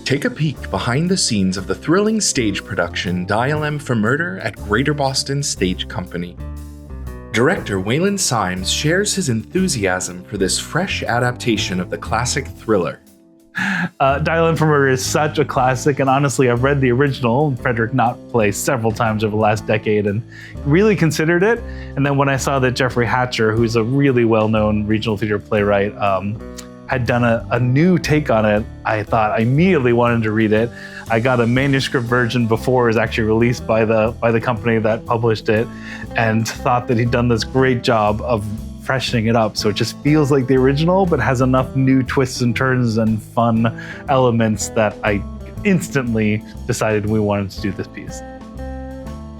Take a peek behind the scenes of the thrilling stage production Dial M for Murder at Greater Boston Stage Company. Director Weylin Symes shares his enthusiasm for this fresh adaptation of the classic thriller. Dial M for Murder is such a classic, and honestly, I've read the original Frederick Knott play several times over the last decade and really considered it. And then when I saw that Jeffrey Hatcher, who's a really well-known regional theater playwright, had done a new take on it, I thought I immediately wanted to read it. I got a manuscript version before it was actually released by the company that published it, and thought that he'd done this great job of freshening it up so it just feels like the original, but has enough new twists and turns and fun elements that I instantly decided we wanted to do this piece.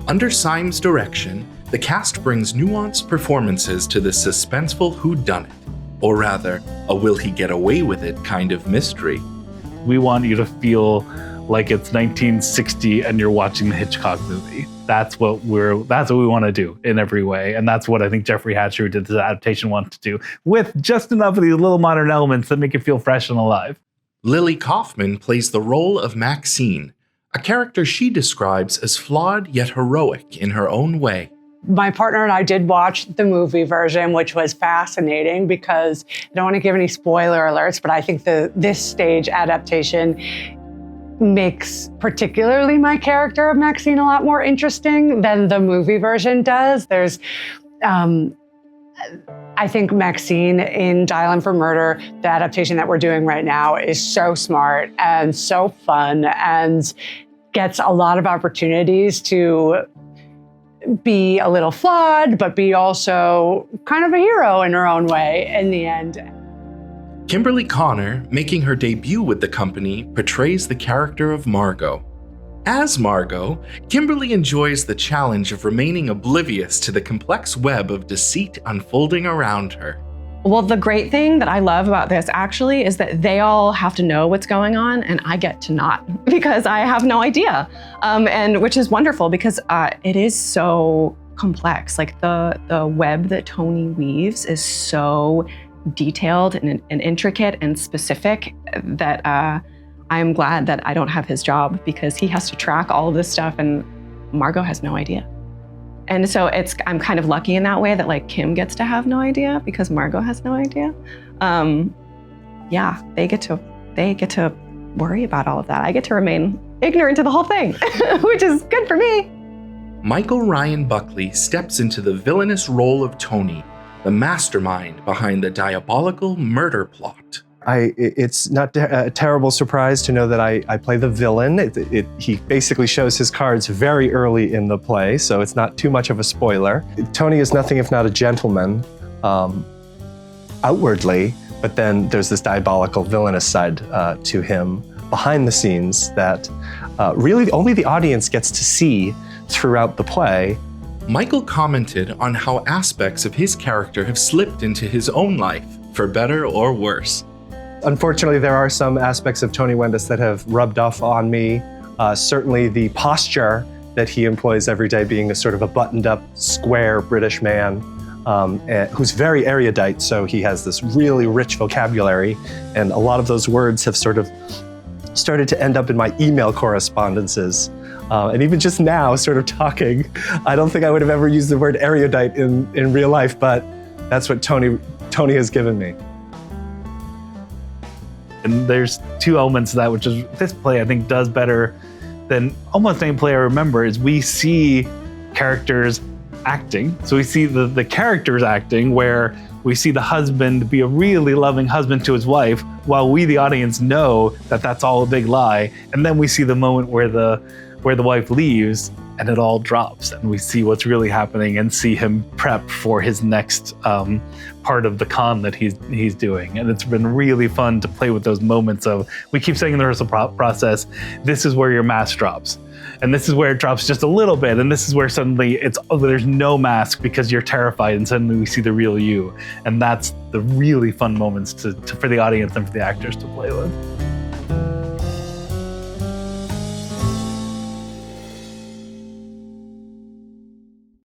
Under Symes' direction, the cast brings nuanced performances to this suspenseful whodunit, or rather, a will he get away with it kind of mystery. We want you to feel like it's 1960 and you're watching the Hitchcock movie. That's what we want to do in every way. And that's what I think Jeffrey Hatcher, who did this adaptation, wants to do, with just enough of these little modern elements that make it feel fresh and alive. Lily Kaufman plays the role of Maxine, a character she describes as flawed yet heroic in her own way. My partner and I did watch the movie version, which was fascinating because I don't want to give any spoiler alerts, but I think this stage adaptation makes particularly my character of Maxine a lot more interesting than the movie version does. There's, I think Maxine in Dial M for Murder, the adaptation that we're doing right now, is so smart and so fun and gets a lot of opportunities to be a little flawed, but be also kind of a hero in her own way in the end. Kimberly Connor, making her debut with the company, portrays the character of Margot. As Margot, Kimberly enjoys the challenge of remaining oblivious to the complex web of deceit unfolding around her. Well, the great thing that I love about this actually is that they all have to know what's going on and I get to not, because I have no idea. And which is wonderful because it is so complex. Like the web that Tony weaves is so detailed and intricate and specific that I'm glad that I don't have his job, because he has to track all of this stuff and Margot has no idea. And so I'm kind of lucky in that way that like Kim gets to have no idea because Margot has no idea. Yeah, they get to worry about all of that. I get to remain ignorant to the whole thing, which is good for me. Michael Ryan Buckley steps into the villainous role of Tony, the mastermind behind the diabolical murder plot. It's not a terrible surprise to know that I play the villain. He basically shows his cards very early in the play, so it's not too much of a spoiler. Tony is nothing if not a gentleman outwardly, but then there's this diabolical villainous side to him behind the scenes that really only the audience gets to see throughout the play. Michael commented on how aspects of his character have slipped into his own life, for better or worse. Unfortunately, there are some aspects of Tony Wendis that have rubbed off on me. Certainly the posture that he employs every day, being a sort of a buttoned-up, square British man who's very erudite, so he has this really rich vocabulary, and a lot of those words have sort of started to end up in my email correspondences. And even just now, sort of talking, I don't think I would have ever used the word erudite in real life, but that's what Tony has given me. And there's two elements to that, which is this play I think does better than almost any play I remember, is we see characters acting. So we see the characters acting, where we see the husband be a really loving husband to his wife, while we, the audience, know that that's all a big lie. And then we see the moment where the wife leaves and it all drops and we see what's really happening and see him prep for his next part of the con that he's doing. And it's been really fun to play with those moments of, we keep saying in the rehearsal process, this is where your mask drops. And this is where it drops just a little bit. And this is where suddenly there's no mask because you're terrified and suddenly we see the real you. And that's the really fun moments for the audience and for the actors to play with.